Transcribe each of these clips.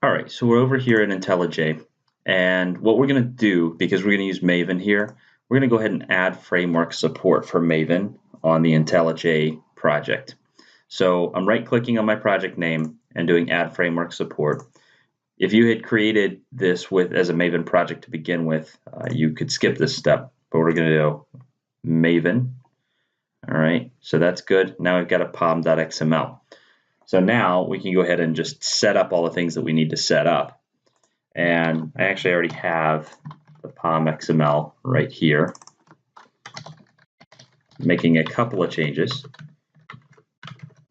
All right, so we're over here in Intellij, and what we're going to do, because we're going to use Maven here, we're going to go ahead and add framework support for Maven on the Intellij project. So I'm right-clicking on my project name and doing Add Framework Support. If you had created this as a Maven project to begin with, you could skip this step, but we're going to do Maven. All right, so that's good. Now we've got a pom.xml. So now we can go ahead and just set up all the things that we need to set up. And I actually already have the pom XML right here, making a couple of changes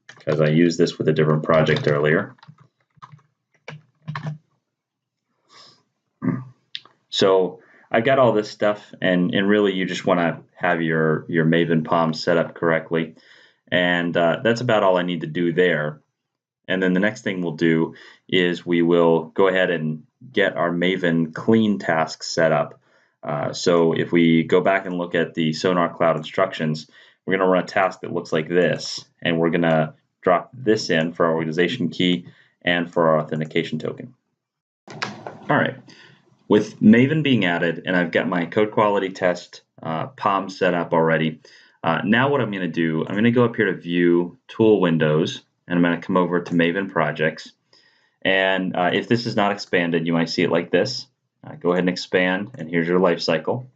because I used this with a different project earlier. So I've got all this stuff, and really you just want to have your Maven POM set up correctly. And that's about all I need to do there. And then the next thing we'll do is we will go ahead and get our Maven clean task set up. So if we go back and look at the SonarCloud instructions, we're going to run a task that looks like this, and we're going to drop this in for our organization key and for our authentication token. All right, with Maven being added, and I've got my code quality test POM set up already, now what I'm going to do, I'm going to go up here to View, Tool Windows, and I'm going to come over to Maven Projects. And if this is not expanded, you might see it like this. Go ahead and expand, and here's your life cycle.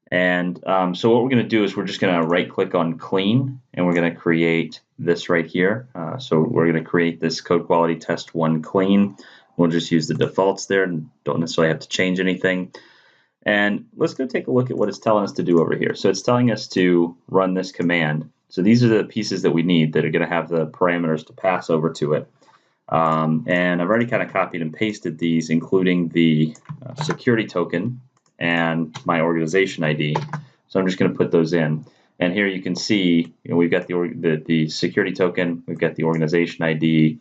And so what we're going to do is we're just going to right-click on Clean, and we're going to create this right here. So we're going to create this Code Quality Test 1 Clean. We'll just use the defaults there and don't necessarily have to change anything. And let's go take a look at what it's telling us to do over here. So it's telling us to run this command. So these are the pieces that we need that are going to have the parameters to pass over to it. And I've already kind of copied and pasted these, including the security token and my organization ID. So I'm just going to put those in. And here you can see, we've got the security token, we've got the organization ID,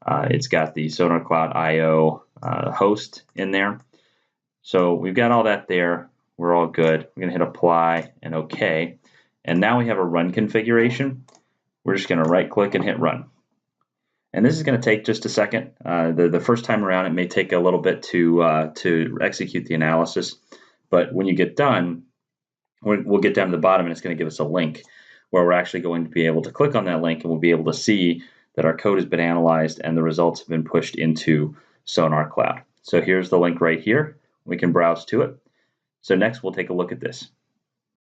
it's got the SonarCloud IO host in there. So we've got all that there. We're all good. We're going to hit apply and OK. And now we have a run configuration. We're just going to right click and hit run. And this is going to take just a second. The first time around, it may take a little bit to execute the analysis. But when you get done, we'll get down to the bottom and it's going to give us a link where we're actually going to be able to click on that link and we'll be able to see that our code has been analyzed and the results have been pushed into SonarCloud. So here's the link right here. We can browse to it. So next we'll take a look at this.